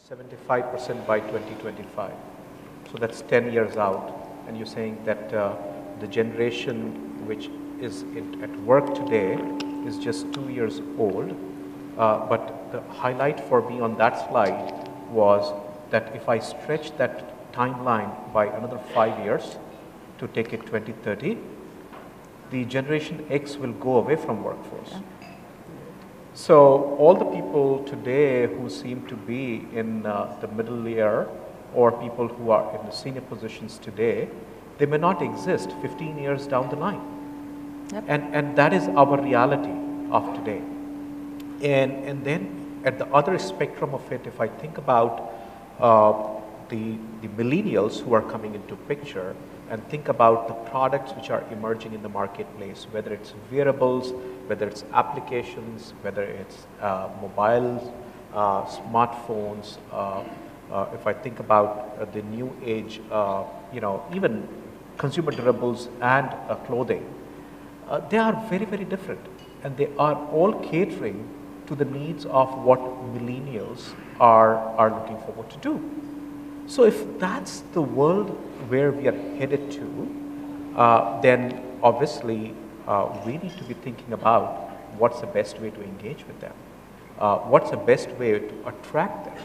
75% by 2025. So that's 10 years out. And you're saying that the generation which is at work today is just 2 years old. But the highlight for me on that slide was that if I stretch that timeline by another 5 years to take it 2030, the generation X will go away from workforce. So all the people today who seem to be in the middle layer or people who are in the senior positions today, they may not exist 15 years down the line. Yep. And that is our reality of today. And then at the other spectrum of it, if I think about the millennials who are coming into picture and think about the products which are emerging in the marketplace, whether it's wearables, whether it's applications, whether it's mobiles, smartphones, if I think about the new age, even consumer durables and clothing, they are very, very different. And they are all catering to the needs of what millennials are looking forward to do. So if that's the world where we are headed to, then obviously we need to be thinking about what's the best way to engage with them. What's the best way to attract them.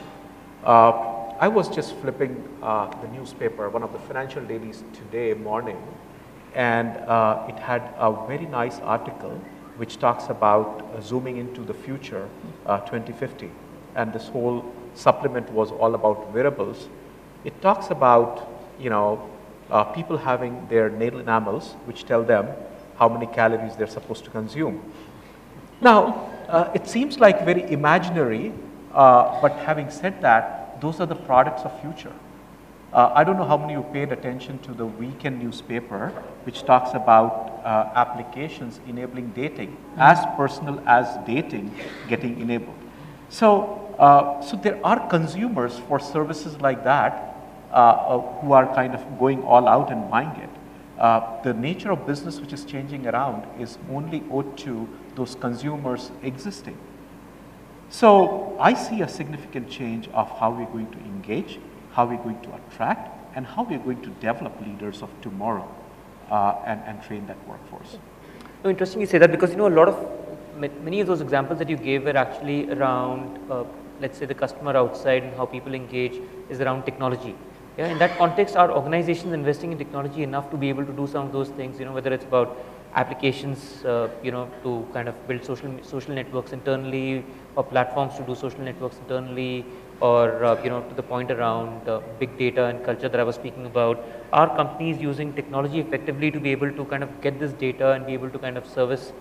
I was just flipping the newspaper, one of the financial dailies today morning, and it had a very nice article which talks about zooming into the future, 2050. And this whole supplement was all about wearables. It talks about, people having their nail enamels, which tell them how many calories they're supposed to consume. Now, it seems like very imaginary, but having said that, those are the products of future. I don't know how many of you paid attention to the weekend newspaper, which talks about applications enabling dating, as personal as dating getting enabled. So, so there are consumers for services like that who are kind of going all out and buying it. The nature of business which is changing around is only owed to those consumers existing. So I see a significant change of how we're going to engage, how we're going to attract, and how we're going to develop leaders of tomorrow and train that workforce. No, interesting you say that, because a lot of many of those examples that you gave were actually around, let's say, the customer outside and how people engage is around technology. Yeah, in that context, are organizations investing in technology enough to be able to do some of those things? Whether it's about applications, to kind of build social networks internally, or platforms to do social networks internally, or to the point around big data and culture that I was speaking about. Are companies using technology effectively to be able to kind of get this data and be able to kind of service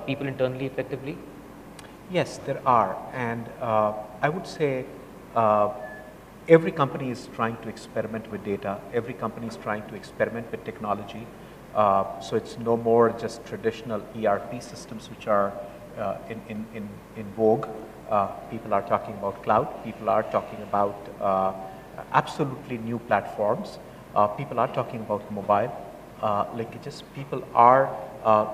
people internally effectively? Yes, there are, and I would say every company is trying to experiment with data. Every company is trying to experiment with technology. So it's no more just traditional ERP systems which are in vogue. People are talking about cloud. People are talking about absolutely new platforms. People are talking about mobile linkages. People are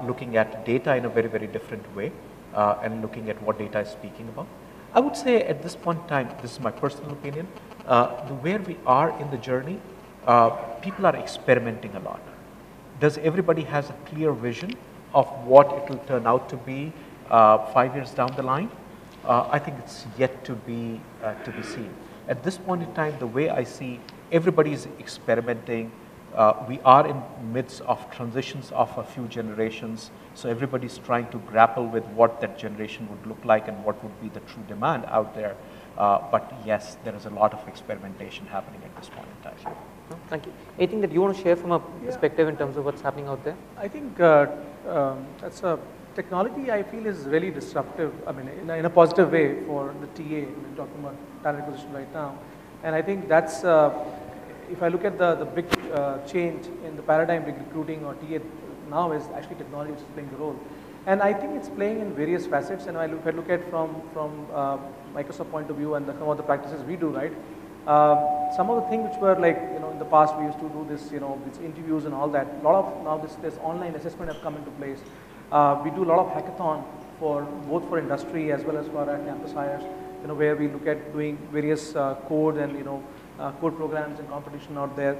looking at data in a very, very different way and looking at what data is speaking about. I would say at this point in time, this is my personal opinion, where we are in the journey, people are experimenting a lot. Does everybody has a clear vision of what it will turn out to be 5 years down the line? I think it's yet to be seen. At this point in time, the way I see everybody is experimenting. We are in midst of transitions of a few generations, so everybody's trying to grapple with what that generation would look like and what would be the true demand out there. But yes, there is a lot of experimentation happening at this point in time. Sure. No, thank you. Anything that you want to share from a perspective in terms of what's happening out there? I think that's a technology I feel is really disruptive. I mean, in a positive way for the TA. We're talking about talent acquisition right now, and I think that's if I look at the big change in the paradigm recruiting or TA now is actually technology which is playing the role. And I think it's playing in various facets, and if I look at from Microsoft point of view and some of the practices we do, right? Some of the things which were like, in the past we used to do this, these interviews and all that. A lot of now this online assessment have come into place. We do a lot of hackathon both for industry as well as for our campus hires. where we look at doing various code and code programs and competition out there.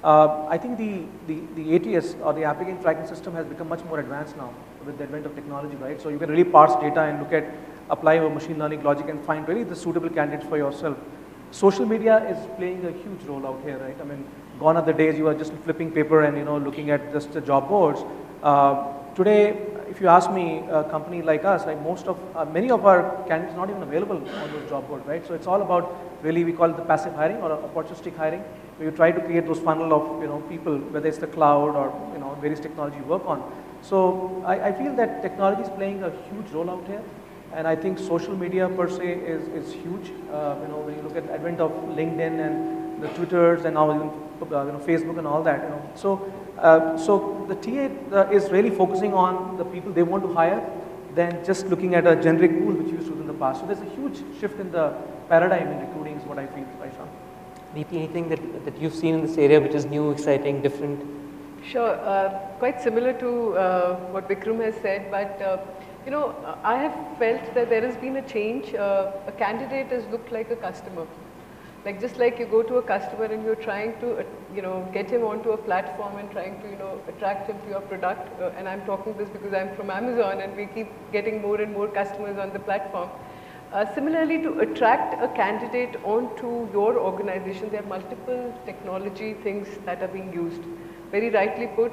I think the ATS or the applicant tracking system has become much more advanced now with the advent of technology, right? So you can really parse data and look at apply your machine learning logic and find really the suitable candidates for yourself. Social media is playing a huge role out here, right? I mean, gone are the days you are just flipping paper and looking at just the job boards. Today, if you ask me, a company like us, like many of our candidates are not even available on those job boards, right? So it's all about really, we call it the passive hiring or opportunistic hiring, where you try to create those funnel of people, whether it's the cloud or various technology you work on. So I feel that technology is playing a huge role out here. And I think social media per se is huge. When you look at the advent of LinkedIn and the Twitters and now even Facebook and all that. So the TA is really focusing on the people they want to hire than just looking at a generic pool which you used to in the past. So there's a huge shift in the paradigm in recruiting is what I feel right now. Maybe anything that you've seen in this area which is new, exciting, different? Sure, quite similar to what Vikram has said, but I have felt that there has been a change. A candidate has looked like a customer. Like just like you go to a customer and you're trying to, get him onto a platform and trying to, attract him to your product. And I'm talking this because I'm from Amazon and we keep getting more and more customers on the platform. Similarly, to attract a candidate onto your organization, there are multiple technology things that are being used. Very rightly put,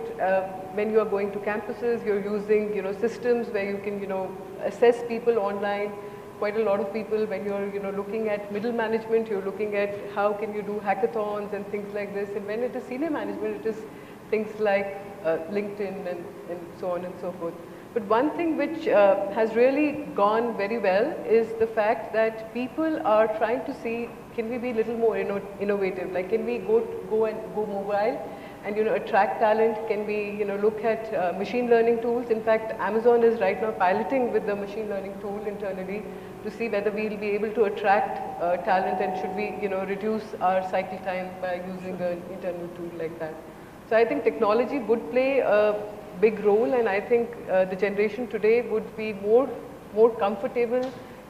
when you are going to campuses, you're using systems where you can assess people online. Quite a lot of people, when you're looking at middle management, you're looking at how can you do hackathons and things like this. And when it is senior management, it is things like LinkedIn and so on and so forth. But one thing which has really gone very well is the fact that people are trying to see, can we be a little more innovative? Like, can we go mobile and attract talent? Can we look at machine learning tools? In fact, Amazon is right now piloting with the machine learning tool internally to see whether we will be able to attract talent and should we reduce our cycle time by using an internal tool like that. So I think technology would play a big role, and I think the generation today would be more comfortable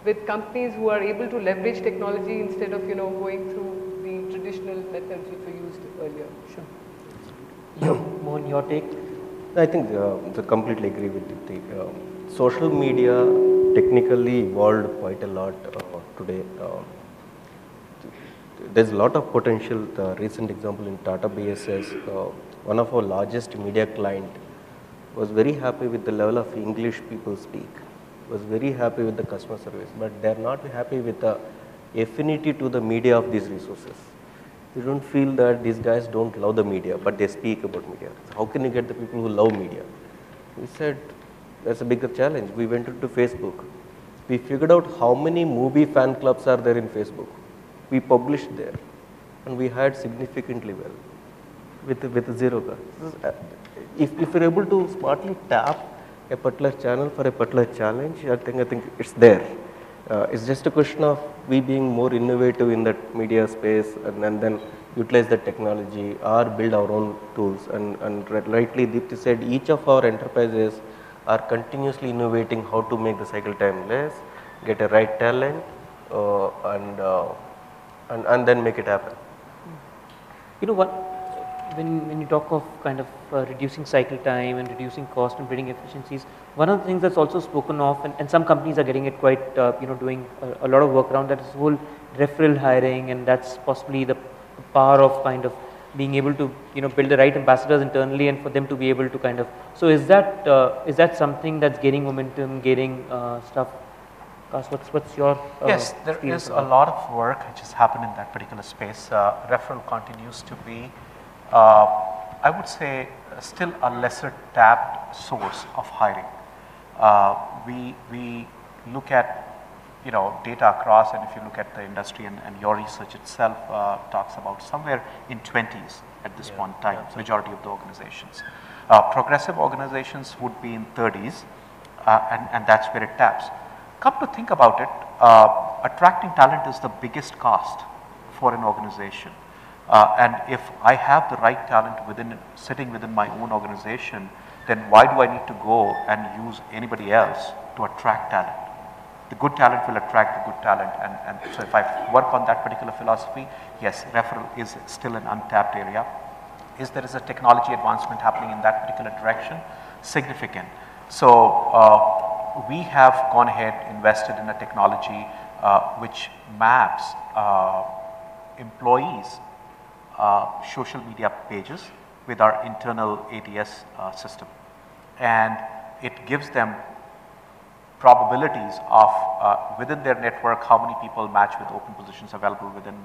with companies who are able to leverage technology instead of going through the traditional methods which were used earlier. Sure. Mohan, your take? I think I completely agree with it. The social media technically evolved quite a lot today. There's a lot of potential. The recent example in Tata BSS, one of our largest media client was very happy with the level of English people speak, was very happy with the customer service, but they're not happy with the affinity to the media of these resources. You don't feel that these guys don't love the media, but they speak about media. So how can you get the people who love media? We said, that's a bigger challenge. We went into Facebook. We figured out how many movie fan clubs are there in Facebook. We published there, and we hired significantly well with zero cost. If you're able to smartly tap a particular channel for a particular challenge, I think it's there. It's just a question of we being more innovative in that media space and then utilize the technology or build our own tools. And rightly Deepti said, each of our enterprises are continuously innovating how to make the cycle time less, get a right talent, and then make it happen. When you talk of kind of reducing cycle time and reducing cost and building efficiencies, one of the things that's also spoken of, and some companies are getting it quite, doing a lot of work around that, is whole referral hiring, and that's possibly the power of kind of being able to build the right ambassadors internally and for them to be able to kind of. So is that something that's gaining momentum, gaining stuff? What's your yes, there is a lot of work which has happened in that particular space. Referral continues to be, I would say, still a lesser tapped source of hiring. We look at data across, and if you look at the industry and your research itself talks about somewhere in 20s at this point in time, majority of the organizations. Progressive organizations would be in 30s, and that's where it taps. Come to think about it, attracting talent is the biggest cost for an organization. And if I have the right talent sitting within my own organization, then why do I need to go and use anybody else to attract talent? The good talent will attract the good talent, and so if I work on that particular philosophy, yes, referral is still an untapped area. Is there is a technology advancement happening in that particular direction? Significant. So we have gone ahead, invested in a technology which maps employees' social media pages with our internal ATS system, and it gives them probabilities of within their network how many people match with open positions available within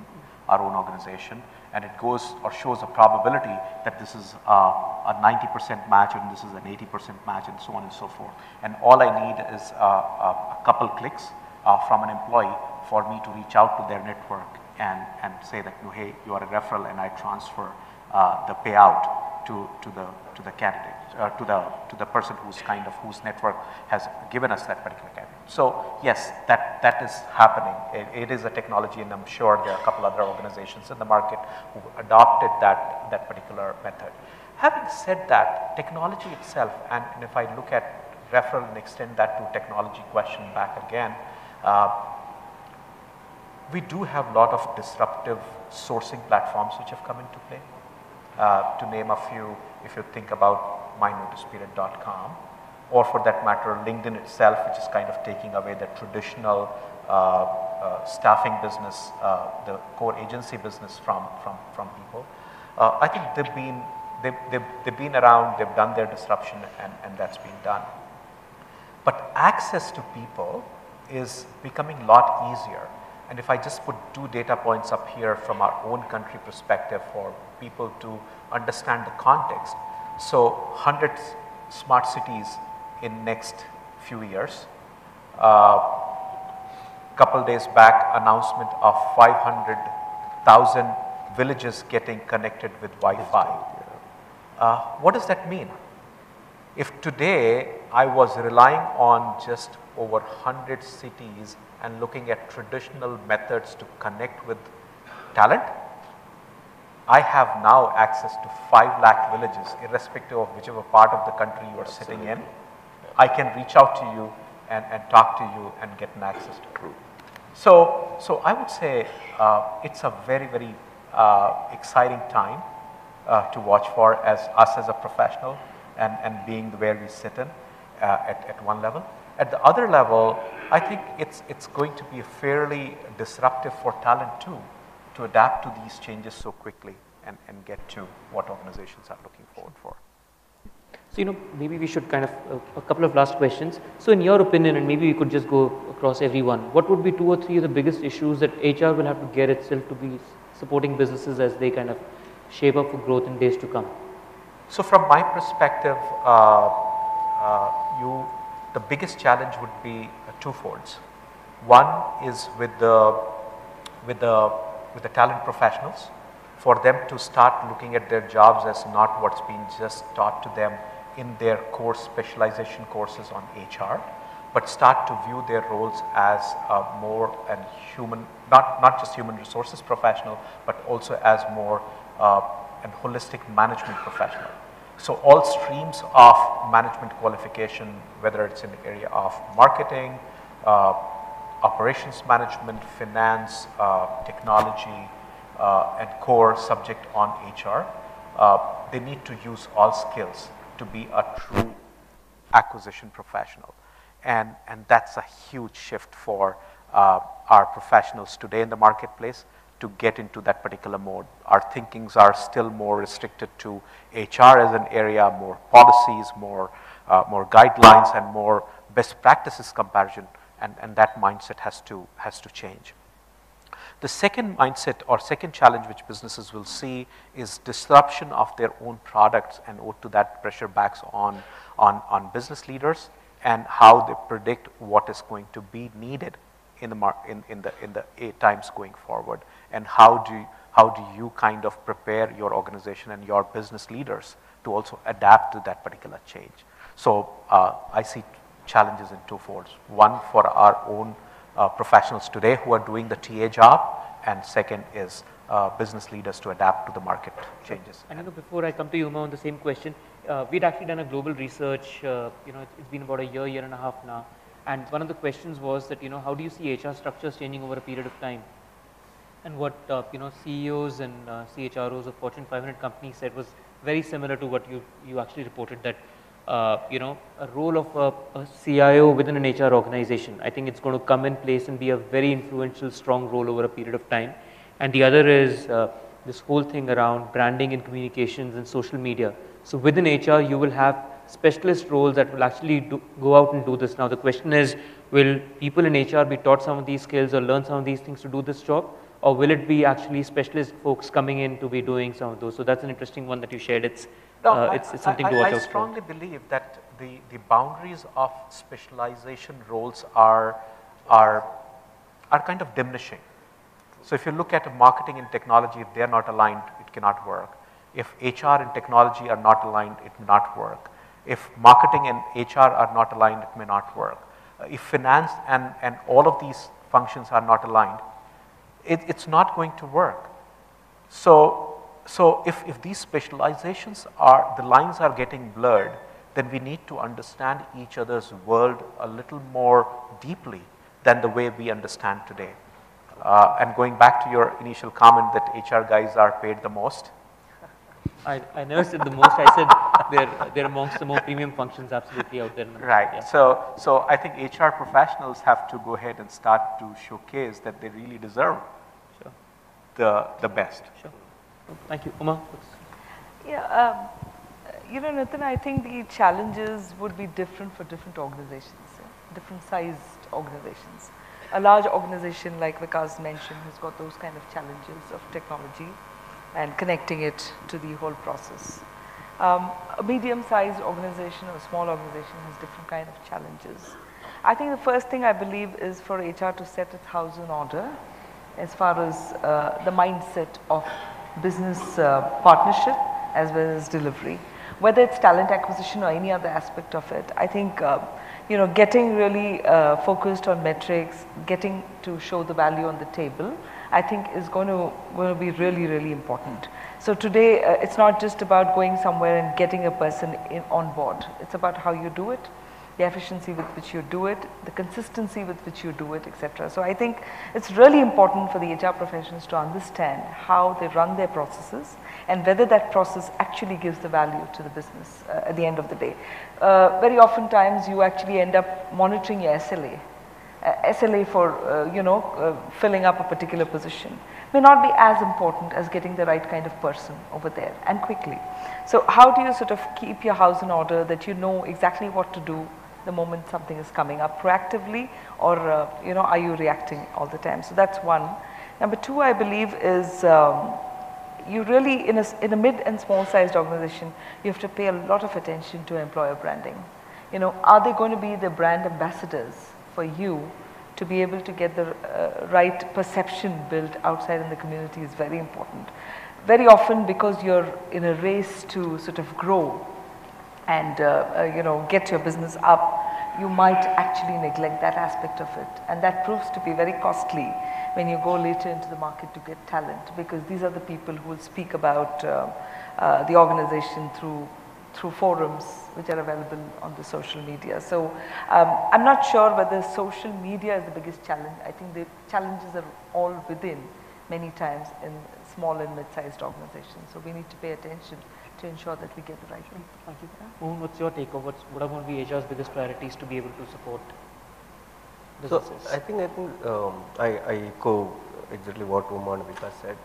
our own organization, and it goes or shows a probability that this is a 90% match and this is an 80% match and so on and so forth. And all I need is a couple clicks from an employee for me to reach out to their network and say that, hey, you are a referral, and I transfer the payout to the candidate, to the person whose network has given us that particular candidate. So yes, that is happening. It is a technology, and I'm sure there are a couple other organizations in the market who adopted that particular method. Having said that, technology itself, and if I look at referral and extend that to technology question back again, we do have a lot of disruptive sourcing platforms which have come into play. To name a few, if you think about mynoticeperiod.com, or for that matter LinkedIn itself, which is kind of taking away the traditional staffing business, the core agency business from people. I think they've been around, they've done their disruption, and that's been done. But access to people is becoming a lot easier. And if I just put 2 data points up here from our own country perspective for people to understand the context. So 100 smart cities in next few years. Couple days back, announcement of 500,000 villages getting connected with Wi-Fi. What does that mean? If today I was relying on just over 100 cities and looking at traditional methods to connect with talent, I have now access to 5 lakh villages, irrespective of whichever part of the country you are sitting in. I can reach out to you and talk to you and get an access to you. So I would say it's a very, very exciting time to watch for as us as a professional and being where we sit in at one level. At the other level, I think it's going to be fairly disruptive for talent too, to adapt to these changes so quickly and get to what organizations are looking forward for. So, maybe we should kind of, a couple of last questions. So in your opinion, and maybe we could just go across everyone, what would be 2 or 3 of the biggest issues that HR will have to get itself to be supporting businesses as they kind of shape up for growth in days to come? So from my perspective, the biggest challenge would be twofolds. One is with the talent professionals, for them to start looking at their jobs as not what's been just taught to them in their course specialization courses on HR, but start to view their roles as more and human, not just human resources professional, but also as more an holistic management professional. So all streams of management qualification, whether it's in the area of marketing, operations management, finance, technology, and core subject on HR, they need to use all skills to be a true acquisition professional. And that's a huge shift for our professionals today in the marketplace to get into that particular mode. Our thinkings are still more restricted to HR as an area, more policies, more guidelines, and more best practices comparison, and that mindset has to change. The second mindset or second challenge which businesses will see is disruption of their own products, and owed to that pressure backs on business leaders and how they predict what is going to be needed in the times going forward, and how do you kind of prepare your organization and your business leaders to also adapt to that particular change. So I see challenges in 2 folds. One for our own professionals today who are doing the TA job, and second is business leaders to adapt to the market changes. And before I come to you, Uma, on the same question, we'd actually done a global research. It's been about a year and a half now, And one of the questions was that, how do you see HR structures changing over a period of time? And what CEOs and CHROs of Fortune 500 companies said was very similar to what you actually reported, that a role of a CIO within an HR organization, I think it's going to come in place and be a very influential, strong role over a period of time. And the other is this whole thing around branding and communications and social media. So within HR, you will have specialist roles that will actually go out and do this. Now the question is, will people in HR be taught some of these skills or learn some of these things to do this job? Or will it be actually specialist folks coming in to be doing some of those? So that's an interesting one that you shared. It's something to watch out for. I strongly believe that the boundaries of specialization roles are kind of diminishing. So if you look at marketing and technology, if they are not aligned, it cannot work. If HR and technology are not aligned, it may not work. If marketing and HR are not aligned, it may not work. If finance and all of these functions are not aligned, it's not going to work. So if these specializations the lines are getting blurred, then we need to understand each other's world a little more deeply than the way we understand today. And going back to your initial comment that HR guys are paid the most. I never said the most. I said they're amongst the more premium functions absolutely out there. Right. Yeah. So I think HR professionals have to go ahead and start to showcase that they really deserve the best. Sure. Thank you. Uma? Yeah, Nitin, I think the challenges would be different for different organizations, different sized organizations. A large organization like Vikas mentioned has got those kind of challenges of technology and connecting it to the whole process. A medium-sized organization or a small organization has different kind of challenges. I think the first thing I believe is for HR to set its house in order as far as the mindset of business partnership as well as delivery. Whether it's talent acquisition or any other aspect of it, I think getting really focused on metrics, getting to show the value on the table, I think is going to be really, really important. So today, it's not just about going somewhere and getting a person on board. It's about how you do it, the efficiency with which you do it, the consistency with which you do it, etc. So I think it's really important for the HR professionals to understand how they run their processes and whether that process actually gives the value to the business at the end of the day. Very often times you actually end up monitoring your SLA. SLA for filling up a particular position may not be as important as getting the right kind of person over there and quickly. So how do you sort of keep your house in order that you know exactly what to do the moment something is coming up proactively, or are you reacting all the time? So that's one. Number two, I believe, is you really in a mid and small sized organization, you have to pay a lot of attention to employer branding. Are they going to be the brand ambassadors for you to be able to get the right perception built outside in the community is very important. Very often, because you're in a race to sort of grow and get your business up, you might actually neglect that aspect of it, and that proves to be very costly when you go later into the market to get talent, because these are the people who will speak about the organization through forums which are available on the social media. So I'm not sure whether social media is the biggest challenge. I think the challenges are all within many times in small and mid-sized organizations. So we need to pay attention to ensure that we get the right people. Thank you. Mohan, what's your take? What are going to be HR's biggest priorities to be able to support businesses? So I think I echo exactly what Uma and Vikas said.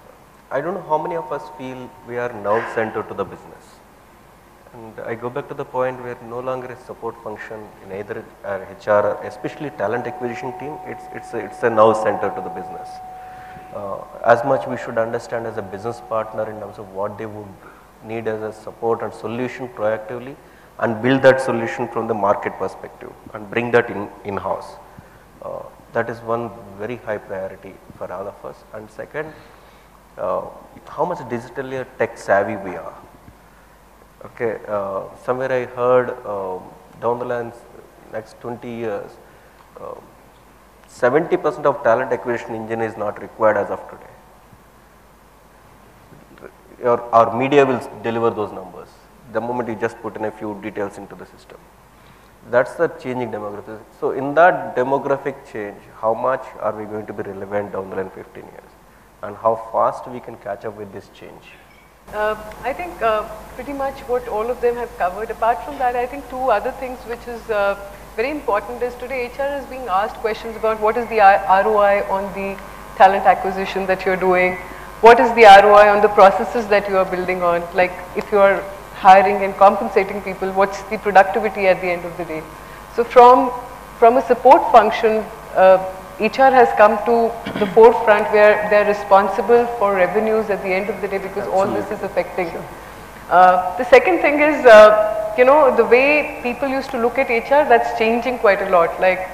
I don't know how many of us feel we are now centered to the business. And I go back to the point where no longer a support function in either HR or especially talent acquisition team, it's a now center to the business. As much we should understand as a business partner in terms of what they would need as a support and solution proactively, and build that solution from the market perspective and bring that in-house. That is one very high priority for all of us. And second, how much digitally tech savvy we are. Okay, somewhere I heard down the line next 20 years, 70% of talent acquisition engine is not required as of today. Our media will deliver those numbers the moment you just put in a few details into the system. That's the changing demographic. So in that demographic change, how much are we going to be relevant down the line 15 years? And how fast we can catch up with this change? I think pretty much what all of them have covered. Apart from that, I think two other things which is very important is today HR is being asked questions about what is the ROI on the talent acquisition that you're doing, what is the ROI on the processes that you are building on, like if you are hiring and compensating people, what's the productivity at the end of the day. So from a support function, HR has come to the forefront where they are responsible for revenues at the end of the day because all this is affecting. The second thing is, you know, the way people used to look at HR, that's changing quite a lot. Like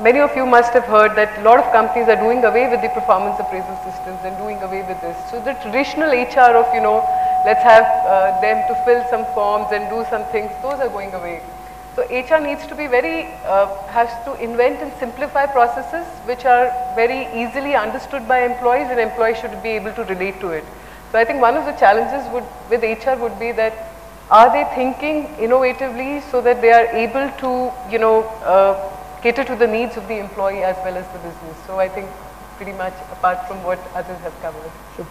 many of you must have heard that a lot of companies are doing away with the performance appraisal systems and doing away with this. So the traditional HR of, you know, let's have them to fill some forms and do some things, those are going away. So HR needs to be very, has to invent and simplify processes which are very easily understood by employees and employees should be able to relate to it. So I think one of the challenges with HR would be that are they thinking innovatively so that they are able to, you know, cater to the needs of the employee as well as the business. So I think pretty much apart from what others have covered. Sure.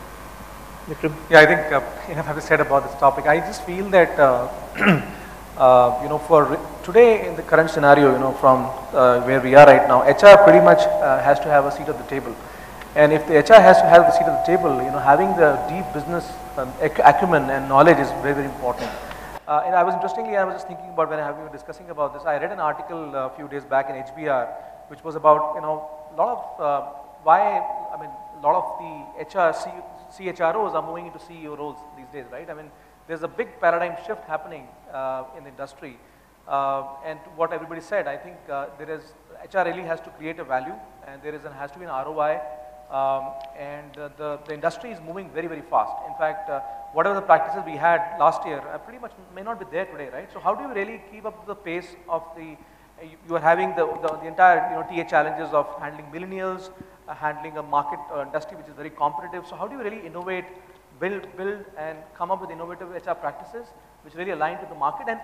Vikram? Yeah, I think enough have been said about this topic. I just feel that you know, for today in the current scenario, you know, from where we are right now, HR pretty much has to have a seat at the table. And if the HR has to have the seat at the table, you know, having the deep business acumen and knowledge is very, very important. And I was just thinking about when we were discussing about this, I read an article a few days back in HBR, which was about, you know, a lot of a lot of the CHROs are moving into CEO roles these days, right? I mean, there's a big paradigm shift happening in the industry. And what everybody said, I think HR really has to create a value and has to be an ROI. And the industry is moving very, very fast. In fact, whatever the practices we had last year pretty much may not be there today, right? So how do you really keep up the pace of you are having the entire, you know, TA challenges of handling millennials, handling a market industry which is very competitive. So how do you really innovate, build and come up with innovative HR practices which really align to the market? And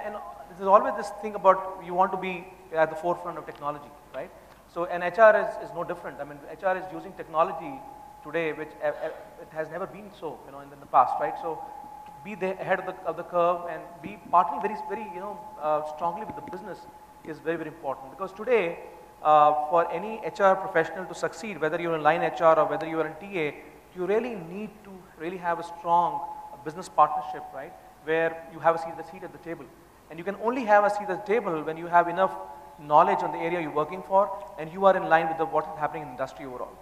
there's always this thing about you want to be at the forefront of technology, right? So and HR is no different. I mean, HR is using technology today which it has never been so, you know, in the past, right? So to be there ahead of the curve and be partnering very you know, strongly with the business is very, very important, because today for any HR professional to succeed, whether you're in line HR or whether you are in TA, you really need to really have a strong business partnership, right, where you have a seat at the table. And you can only have a seat at the table when you have enough knowledge on the area you're working for and you are in line with what is happening in the industry overall.